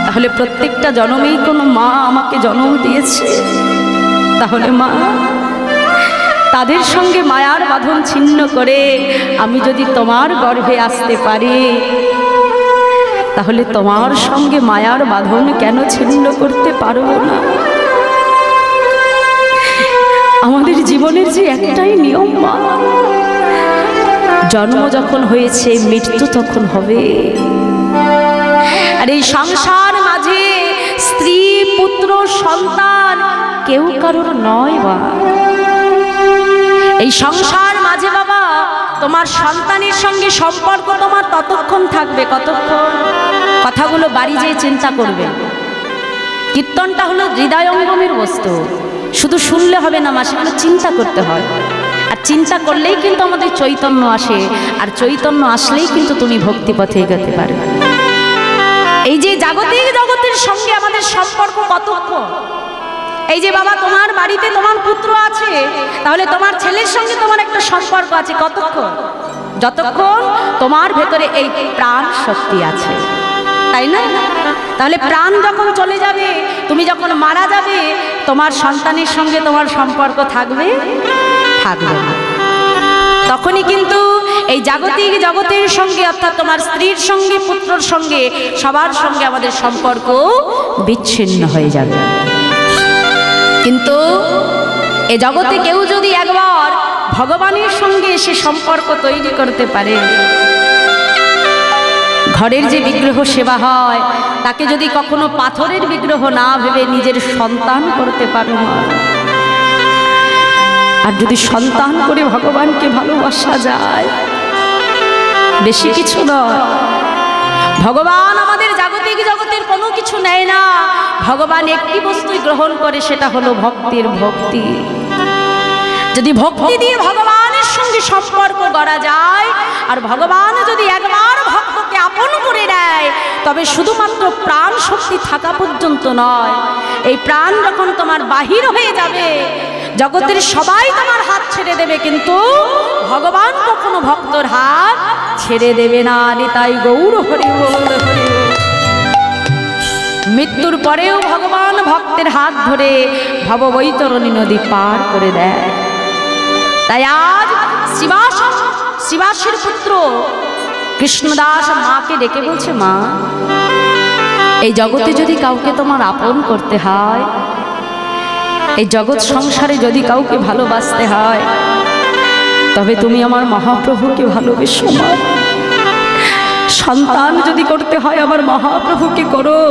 তাহলে প্রত্যেকটা জন্মেই কোনো মা আমাকে জন্ম দিয়েছে। তাহলে মা তাদের সঙ্গে মায়ার বাঁধন ছিন্ন করে আমি যদি তোমার গর্ভে আসতে পারি, তাহলে তোমার সঙ্গে মায়ার বাঁধন কেন ছিন্ন করতে পারবো না? আমাদের জীবনের যে একটাই নিয়ম, মা জন্ম যখন হয়েছে মৃত্যু তখন হবে। আর এই সংসার মাঝে স্ত্রী পুত্র সন্তান কেউ কারোর নয়। বা এই সংসার মাঝে বাবা তোমার সন্তানের সঙ্গে সম্পর্ক তোমার ততক্ষণ থাকবে কতক্ষণ? কথাগুলো বাড়ি যেয়ে চিন্তা করবে। কীর্তনটা হলো হৃদয়ঙ্গমের বস্তু, শুধু শুনলে হবে না মা, সেগুলো চিন্তা করতে হয়। আর চিন্তা করলেই কিন্তু আমাদের চৈতন্য আসে, আর চৈতন্য আসলেই কিন্তু তুমি ভক্তিপথে এগোতে পারবে। এই যে জাগতিক জগতের সঙ্গে আমাদের সম্পর্ক কতক্ষণ? এই যে বাবা তোমার বাড়িতে তোমার পুত্র আছে, তাহলে তোমার ছেলের সঙ্গে তোমার একটা সম্পর্ক আছে কতক্ষণ? যতক্ষণ তোমার ভেতরে এই প্রাণ শক্তি আছে, তাই না? তাহলে প্রাণ যখন চলে যাবে, তুমি যখন মারা যাবে, তোমার সন্তানের সঙ্গে তোমার সম্পর্ক থাকবে থাকবে না। তখনই কিন্তু এই জাগতিক জগতের সঙ্গে অর্থাৎ তোমার স্ত্রীর সঙ্গে পুত্রর সঙ্গে সবার সঙ্গে আমাদের সম্পর্ক বিচ্ছিন্ন হয়ে যাবে। কিন্তু এ জগতে কেউ যদি একবার ভগবানের সঙ্গে এসে সম্পর্ক তৈরি করতে পারে। ঘরের যে বিগ্রহ সেবা হয় তাকে যদি কখনো পাথরের বিগ্রহ না ভেবে নিজের সন্তান করতে পারো, আর যদি সন্তান করে ভগবানকে ভালোবাসা যায়, বেশি কিছু নয়। ভগবান আমাদের জাগতিক জগতের কোনো কিছু নেয় না, ভগবান একটি বস্তুই গ্রহণ করে, সেটা হলো ভক্তির ভক্তি। যদি ভক্তি দিয়ে ভগবানের সঙ্গে সম্পর্ক করা যায়, আর ভগবান যদি একবার ভক্তকে আপন করে নেয়, তবে শুধুমাত্র প্রাণ শক্তি থাকা পর্যন্ত নয়, এই প্রাণ যখন তোমার বাহির হয়ে যাবে, জগতের সবাই তোমার হাত ছেড়ে দেবে, কিন্তু ভগবান কখনো ভক্তর হাত ছেড়ে দেবে না। নিতাই গৌর হরি বল হরি বল। মৃত্যুর পরেও ভগবান ভক্তের হাত ধরে ভববৈতরণী নদী পার করে দেয়। তাই আজ শিবাসের পুত্র কৃষ্ণদাস মাকে ডেকে বলছে, মা, এই জগতে যদি কাউকে তোমার আপন করতে হয়, এই জগৎ সংসারে যদি কাউকে ভালোবাসতে হয়, তবে তুমি আমার মহাপ্রভুকে ভালোবেসো। মা, সন্তান যদি করতে হয় আমার মহাপ্রভুকে করো,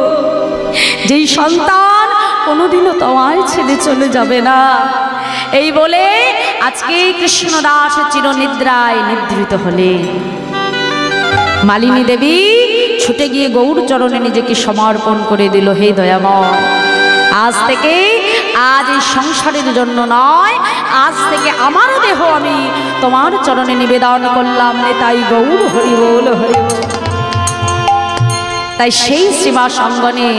যেই সন্তান কোনোদিনও তোমায় ছেড়ে চলে যাবে না। এই বলে আজকে কৃষ্ণদাস চিরনিদ্রায় নিদ্রিত হলে মালিনী দেবী ছুটে গিয়ে গৌর চরণে নিজেকে সমর্পণ করে দিল। হে দয়াময়, আজ থেকে, আজ এই সংসারের জন্য নয়, আজ থেকে আমার দেহ আমি তোমার চরণে নিবেদন করলাম। তাই গৌর হরি বল হরি বল। তাই সেই শ্রীবাস অঙ্গনে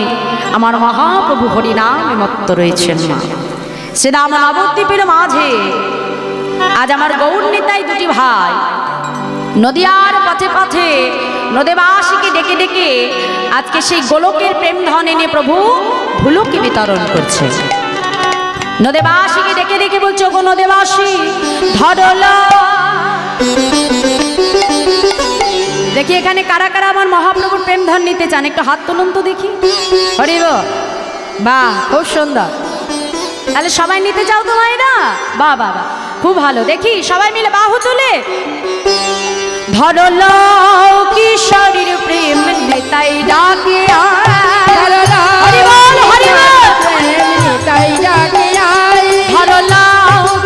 আমার মহাপ্রভু হরিনামে মত্ত রয়েছেন। মা, শ্রীরাম নবদ্বীপের মাঝে আজ আমার গৌর নিতাই দুটি ভাই নদিয়ার পথে পথে নদেবাসীকে ডেকে ডেকে আজকে সেই গোলকের প্রেম ধন এনে প্রভু ভুলুকে বিতরণ করছে। নদেবাসীকে ডেকে ডেকে বলছে, গো নদেবাসী ধরলা। দেখি এখানে কারা কারা আমার মহাপ্রভুর প্রেম ধন নিতে চান, একটু হাত তুলুন তো দেখি। হরিব, বাহ, খুব সুন্দর। তাহলে সবাই নিতে চাও তো মায়েরা? বাহ বাহ, খুব ভালো। দেখি সবাই মিলে বাহু তুলে ধরলা কিশোরীর প্রেম নিতাই ডাকে আয়। হরি বল হরি বল। নিতাই ডাকে আয়। ধরলা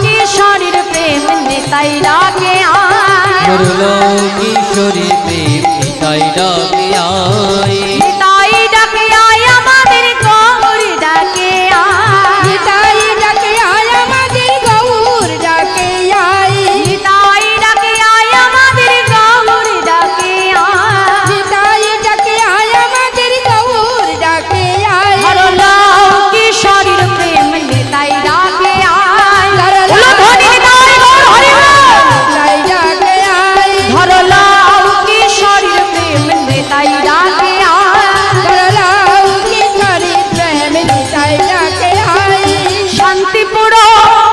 কিশোরীর প্রেম নিতাই ডাকে আয়। ধরলা কিশোরীর প্রেম নিতাই ডাকে আয়। নিতাই ডাকে আয় আমাদের গৌর ডাকে আয়। নিতাই ডাকে আয় আমাদের গৌর ডাকে আয়। নিতাই ডাকে আয় আমাদের গৌর ডাকে আয়। নিতাই ডাকে আয় আমাদের গৌর ডাকে আয়। ধরলা কিশোরীর প্রেম নিতাই ডাকে আয়। ধরলা নিতাই গৌর হরি বল। নিতাই ডাকে আয়। ধরলা কিশোরীর প্রেম নিতাই ডাকে আয়। ধরলা কিশোরীর প্রেম নিতাই ডাকে আয়। শান্তিপুর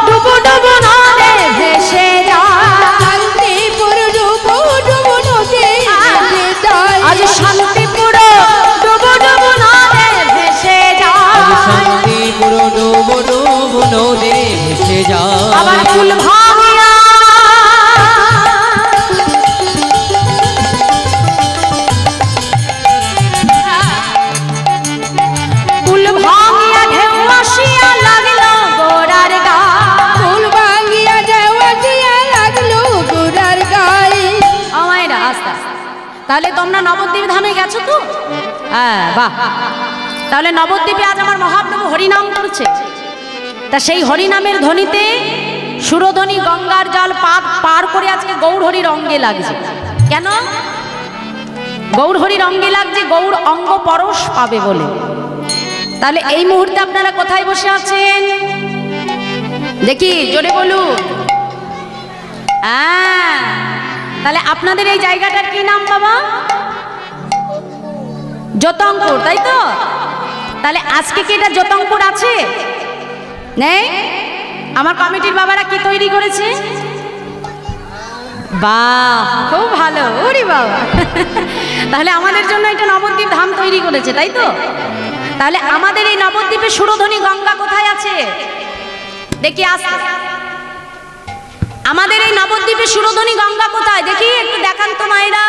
ডুবু ডুবু নদে ভেসে যায়। শান্তিপুর ডুবু ডুবু নদে ভেসে যায়। আজ শান্তিপুর ডুবু ডুবু নদে ভেসে যায়। শান্তিপুর ডুবু ডুবু নদে ভেসে যায়। আবার ফুল ভাঙিয়া ফুল ভাঙিয়া ঢেউ আসিয়া লাগলো গোড়ার গায়ে। ফুল ভাঙিয়া ঢেউ আসিয়া লাগলো গোড়ার গায়ে। আমায় রাস্তা। তাহলে তোমরা নবদ্বীপ ধামে গেছো তো? হ্যাঁ, বাহ। তাহলে নবদ্বীপে আজ আমার মহাপ্রভু হরিনাম করছে। তা সেই হরিনামের ধ্বনিতে সুরধ্বনি গঙ্গার জল পার করে আজকে গৌর হরির অঙ্গে লাগছে। কেন গৌর হরির অঙ্গে লাগছে? গৌর অঙ্গ পরশ পাবে বলে। তাহলে এই মুহূর্তে আপনারা কোথায় বসে আছেন দেখি, জোরে বলুন। হ্যাঁ, তাহলে আপনাদের এই জায়গাটার কি নাম বাবা? জতঙ্কুর, তাই তো? তাহলে আজকে কি এটা জতঙ্কুর আছে? নেই? আমার কমিটির বাবারা কি তৈরি করেছে? বাহ, খুব ভালো। ওরে বাবা, তাহলে আমাদের জন্য এটা নবদ্বীপ ধাম তৈরি করেছে, তাই তো? তাহলে আমাদের এই নবদ্বীপে সুরধ্বনি গঙ্গা কোথায় আছে দেখি। আসতে আমাদের এই নবদ্বীপে সুরধনী গঙ্গা কোথায় দেখি একটু দেখান তো মায়েরা।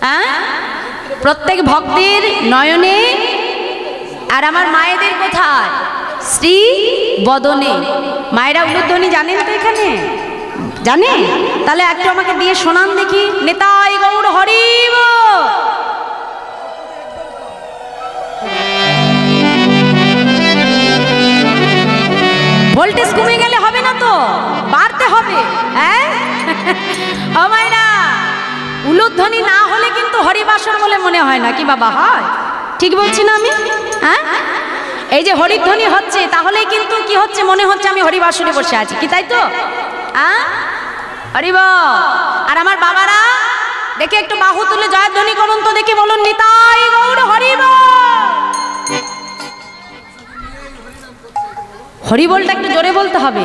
হ্যাঁ, প্রত্যেক ভক্তের নয়নে, আর আমার মায়েদের কোথায়? শ্রী বদনে। মায়েরা উলুধ্বনি জানেন তো এখানে? জানে? তাহলে একটু আমাকে দিয়ে শোনান দেখি। নেতাই গৌর হরি বল। ভোল্টেজ কমে গেলে হবে না তো, বাড়তে হবে। হ্যাঁ ও মায়েরা, উলুধ্বনি না হলে কিন্তু হরিবাসর বলে মনে হয় না। কি বাবা হয়? ঠিক বলছি না আমি? হ্যাঁ, এই যে হরিধ্বনি হচ্ছে তাহলে কিন্তু কি হচ্ছে? মনে হচ্ছে আমি হরিবাসরে বসে আছি, কি তাই তো? হ্যাঁ, হরিব। আর আমার বাবারা দেখে একটু বাহু তুলে জয়ধ্বনি করুন তো দেখি, বলুন নিতাই গৌর হরিব। হরিবলটা একটু জোরে বলতে হবে।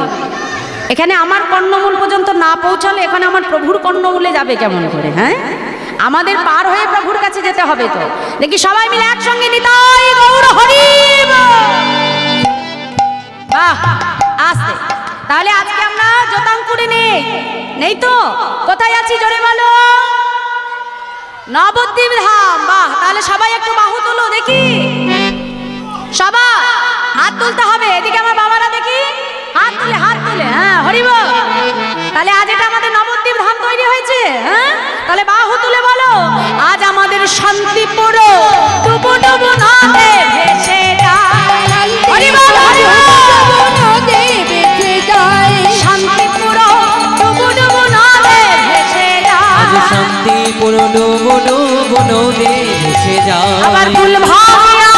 এখানে আমার কর্ণমূল পর্যন্ত না পৌঁছালে এখানে আমার প্রভুর কর্ণমূলে যাবে কেমন করে? হ্যাঁ, আমাদের পার হয়ে প্রভুর কাছে যেতে হবে। তো দেখি সবাই মিলে একসঙ্গে নিতাই গৌর হরি বল। বাহ, আসতে। তাহলে আজকে আমরা জোতাঙ্কুরে নেই তো? কোথায় আছি জোরে বলো? নবদ্বীপ ধাম। বাহ, তাহলে সবাই একটু বাহু তুলো দেখি। সবাই হাত তুলতে হবে। এদিকে আমার বাবারা দেখি হাত তুলে, হাত তুলে। হ্যাঁ, হরি বল। তাহলে আজ এটা আমাদের নবদ্বীপ ধাম তৈরি হয়েছে। হ্যাঁ, তাহলে বাহু তুলে বলো, আজ আমাদের শান্তিপুর ডুবু ডুবু নদে ভেসে যায়। হরি বল, হরি বল। শান্তিপুর ডুবু ডুবু নদে ভেসে যায়। আজ শান্তিপুর ডুবু ডুবু নদে ভেসে যায়। আবার ফুল ভাঙিয়া,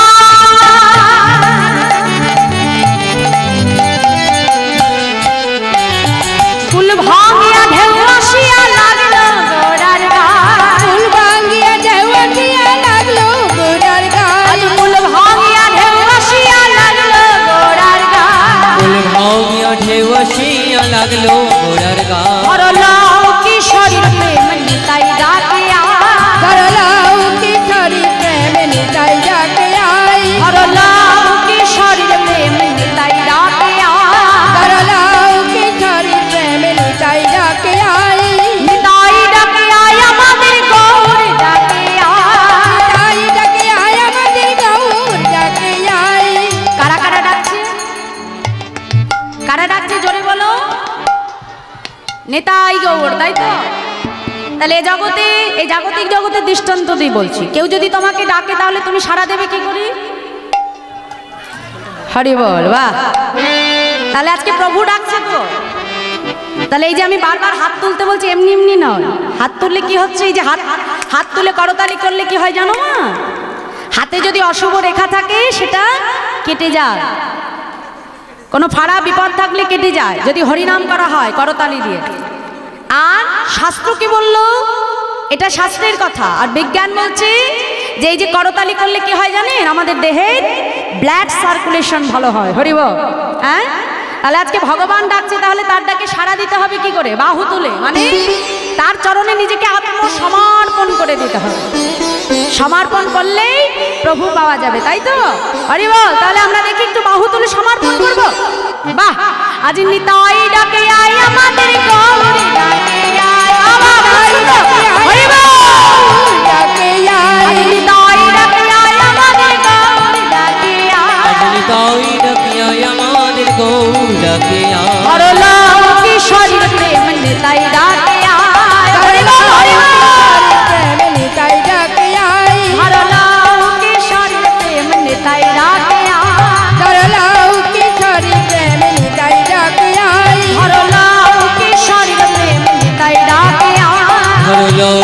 ফুল ভাঙিয়া ঢেউ আসিয়া লাগলো গোড়ার গায়। ফুল ভাঙিয়া ঢেউ আসিয়া লাগলো গোড়ার গায়। ফুল ভাঙিয়া ঢেউ আসিয়া লাগলো গোড়ার গায়। ফুল ভাঙিয়া ঢেউ আসিয়া লাগলো গোড়ার গায়। হরলাও কিশোরীর প্রেম নিতাই ডাকে আয়। করলাও কিশোরী প্রেম নিতাই ডাকে আই। হরলাও কিশোরীর প্রেম নিতাই ডাকে আয়। করলাও কিশোরী প্রেম নিতাই ডাকে আই। নিতাই ডাকে আয় আমাদের গৌর ডাকে আয়। নিতাই ডাকে আই আমাদের গৌর ডাকে আই। কারা কারা ডাকছে? কারা ডাকছে জোরে বলো? নিতাই গৌর, তাই তো? তাহলে এই জগতে, এই জাগতিক জগতের দৃষ্টান্ত দিয়ে বলছি, কেউ যদি তোমাকে ডাকে তাহলে তুমি সাড়া দেবে কি করে? হরি বল। বাহ, তাহলে আজকে প্রভু ডাকছে তো। তাহলে এই যে আমি বারবার হাত তুলতে বলছি, এমনি এমনি নয়। হাত তুললে কি হচ্ছে? এই যে হাত তুলে করতালি করলে কি হয় জানো না? হাতে যদি অশুভ রেখা থাকে সেটা কেটে যায়। কোনো ফাড়া বিপদ থাকলে কেটে যায় যদি হরিনাম করা হয় করতালি দিয়ে। আর শাস্ত্র কি বললো? এটা শাস্ত্রের কথা। আর বিজ্ঞান বলছে যে এই যে করতালি করলে কি হয় জানেন? আমাদের দেহের ব্লাড সার্কুলেশন ভালো হয়। হরি বল। হ্যাঁ, তাহলে আজকে ভগবান ডাকছে, তাহলে তার ডাকে সাড়া দিতে হবে কি করে? বাহু তুলে, মানে তার চরণে নিজেকে আত্মসমর্পণ করে দিতে হবে। সমর্পণ করলেই প্রভু পাওয়া যাবে, তাই তো? হরি বল। তাহলে আমরা দেখি একটু বাহু তুলে সমর্পণ করবো। বাহ, আজ নিতাই ডাকে আয় আমাদের গৌর ডাকে আয়। আবার হরি বল। ডাকে আই। আজ নিতাই ডাকে আয় আমাদের গৌর ডাকে আয়। আজ নিতাই ডাকে আয় আমাদের গৌর ডাকে আয়। হরলাও কিশোরীর প্রেম নিতাই ডাকে আয়। হরি বল, হরি বল। প্রেম নিতাই ডাকে আই। হরলাও কিশোরীর প্রেম নিতাই ডাকে আয়। করলাও কিশোরী প্রেম নিতাই ডাকে আই। হরলাও কিশোরীর প্রেম নিতাই ডাকে আয়। হরলাও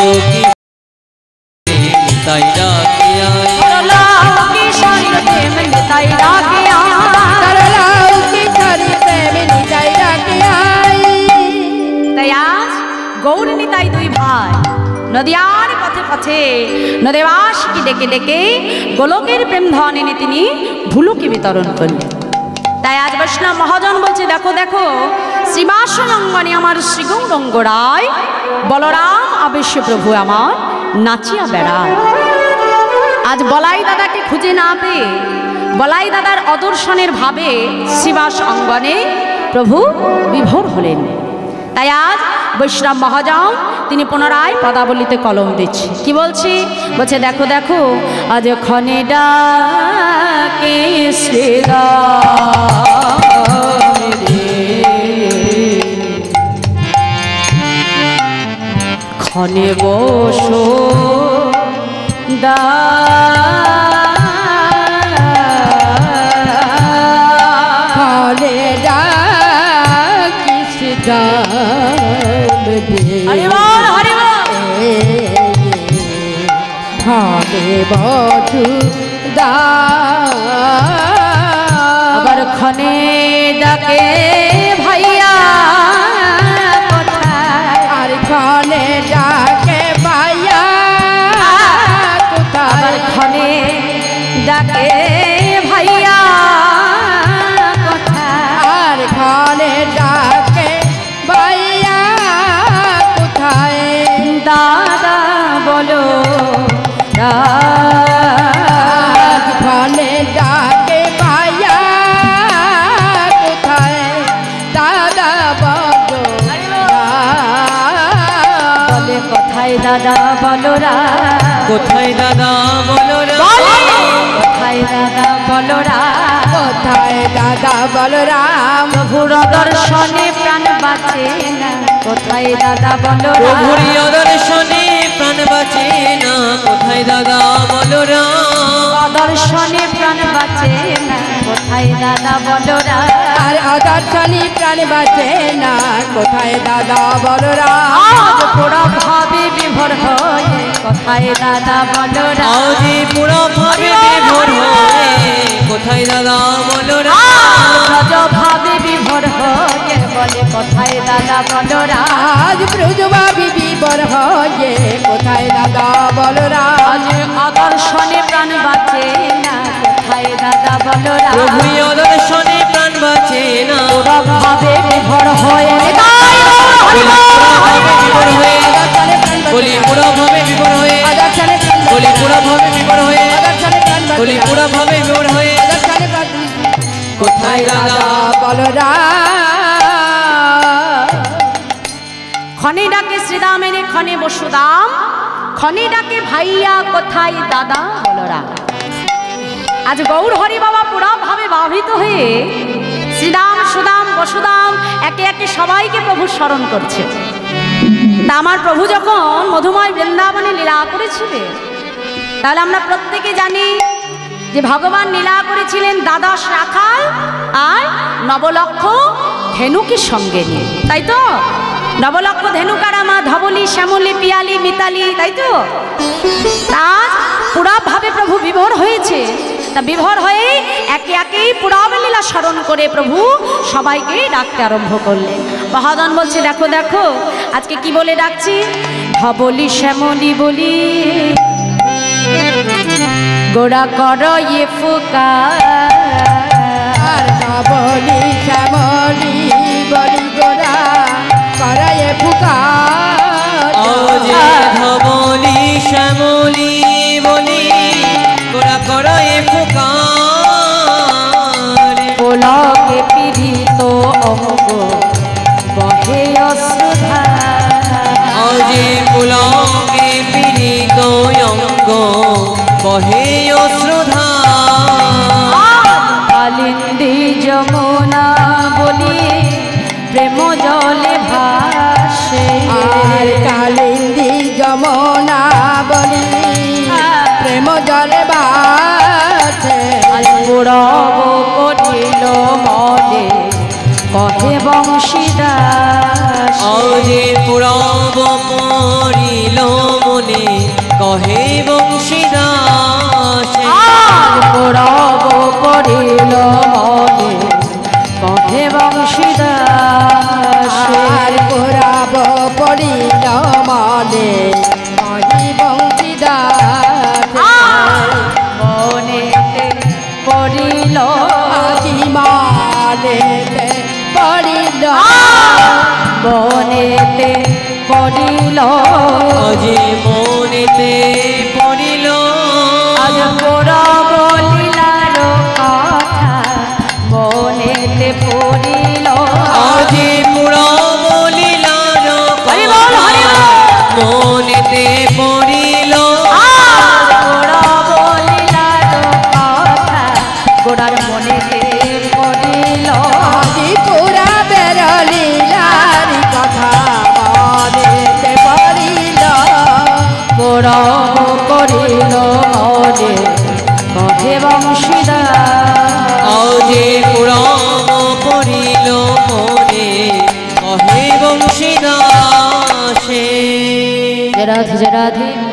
নিতাই ডাকে আয়। হরলাও কিশোরীর প্রেম নিতাই ডাকে আয়। করলাও কিশোরী প্রেম নিতাই ডাকে আই। তাই আজ গৌর নিতাই দুই ভাই নদিয়ার পথে পথে নদেবাসকে ডেকে ডেকে গোলকের প্রেম ধন এনে তিনি ভুলুকে বিতরণ করলেন। তাই আজ বৈষ্ণব মহাজন বলছে, দেখো দেখো শ্রীবাসনঙ্গনে আমার শ্রীগৌরঙ্গ রায় বলরাম আবেশে প্রভু আমার নাচিয়া বেড়ায়। আজ বলাই দাদাকে খুঁজে না পেয়ে বলাই দাদার অদর্শনের ভাবে শ্রীবাস অঙ্গনে প্রভু বিভোর হলেন। তাই আজ বৈষ্ণব মহাজন তিনি পুনরায় পদাবলিতে কলম দিচ্ছে। কি বলছি? বলছে দেখো দেখো আজ ক্ষণে ডাকে শ্রীরাম রে, ক্ষণে বসো দা ক্ষণে ডাকি শ্রীরাম রে, হরি বল হরি বল। ক্ষণে বসু দা আবার ক্ষণে ডাকে ভাইয়া কোথায়, আর ক্ষণে ডাকে ভাইয়া কোথায়, আবার ক্ষণে ডাকে ভাইয়া কোথায়, আর ক্ষণে ডাকে ভাইয়া কোথায়, দাদা বলো ক্ষণে ডাকে ভাইয়া কোথায়, দাদা বলো বলে কোথায় দাদা বলো রা, কোথায় দাদা বলো রা, কোথায় দাদা বলো রা, কোথায় দাদা বলরাম, প্রভুর দর্শনে প্রাণ বাঁচে না, কোথায় দাদা বলো রা, প্রভুর দর্শনে প্রাণ বাঁচে না, কোথায় দাদা বলো রা, দর্শনে প্রাণ বাঁচে না, কোথায় দাদা বলো রা, আর অদর্শনী প্রাণ বাঁচে না, কোথায় দাদা বলরাম, আজ পুরো ভাবে বিভোর হয়ে, কোথায় দাদা বলো রা, আজ পুরো ভাবে বিভোর হয়ে, কোথায় দাদা বলো রা, ব্রজ ভাবে বিভোর হয়ে, বলে কোথায় দাদা বলো রা, আজ ব্রজভাবী বিবর হয়ে, কোথায় দাদা বলরাম, আজ অদর্শনে প্রাণ বাঁচে না, কোথায় দাদা বলো রা, প্রভুর দর্শনে প্রাণ বাঁচে না, পুরো ভাবে বিভোর হয়ে, বলি পুরো ভাবে বিভোর হয়ে, অদর্শনে প্রাণ বলি পুরো ভাবে বিভোর হয়ে, অদর্শনে প্রাণ বলি পুরো ভাবে বিভোর হয়ে, অদর্শনে প্রাণ কোথায় দাদা বলরাম, ক্ষণে ডাকে শ্রীরামের ক্ষণে বসুদাম, ক্ষণে ডাকে ভাইয়া কোথায় দাদা বলরা। আজ গৌর হরি বাবা পুরা ভাবে বাধিত হয়ে শ্রীরাম সুদাম বসুদাম একে একে সবাইকে প্রভু স্মরণ করছে। তা আমার প্রভু যখন মধুময় বৃন্দাবনে লীলা করেছিলেন, তাহলে আমরা প্রত্যেকে জানি যে ভগবান লীলা করেছিলেন দ্বাদশ রাখাল আর নবলক্ষ ধেনুকে সঙ্গে নিয়ে, তাই তো? নবলক্ষ ধেনুকারা মা ধবলি শ্যামলি পিয়ালি মিতালি, তাই তো? আজ পুরাভাবে প্রভু বিভোর হয়েছে। তা বিভোর হয়ে একে একেই পুরাবলীলা স্মরণ করে প্রভু সবাইকে ডাকতে আরম্ভ করলেন। মহাজন বলছে দেখো দেখো আজকে কি বলে ডাকছি, ধবলি শ্যামলি বলি গোড়া কর ইয়ে ফুকা, আর বলি শ্যামলি বলি গোরা করায় পুকার, আজ ধবলি শ্যামলি বলি গোরা করায় পুকার, পোলকে পীড়িত অঙ্গ বহে অশ্রুধা, আজ পুলকে পীড়িত অঙ্গ বহে অশ্রুধা, কালিন্দী যমুনা বলি প্রেম জলে ভাসে, আর কালিন্দী যমুনা বলি প্রেম জলে বাসে, আজ পুরব করিল মনে কহে বংশীদাস, আজ পুরব পড়িল মনে কহে বংশীদাস, আজ পুরব করিল মনে কহে বংশীদাস, আর পুরাব পড়িল মনে কহি বংশীদাস, মনেতে পড়িল আদি মানেতে পড়িল, মনেতে পড়িল আজ মনেতে পড়িল, আজ পুরব লীলার কথা মনেতে পড়িল, পড়িল গোড়া বলিলা কথা গোড়ার মনেতে পড়িল আজি পুরা বেরলিলার কথা মনেতে পড়িল গোড়া করিল মনে কহে বংশীদার আজে পুরাণ পড়িল মনে কহে বংশীদাসে। জয় রাধে জয় রাধে।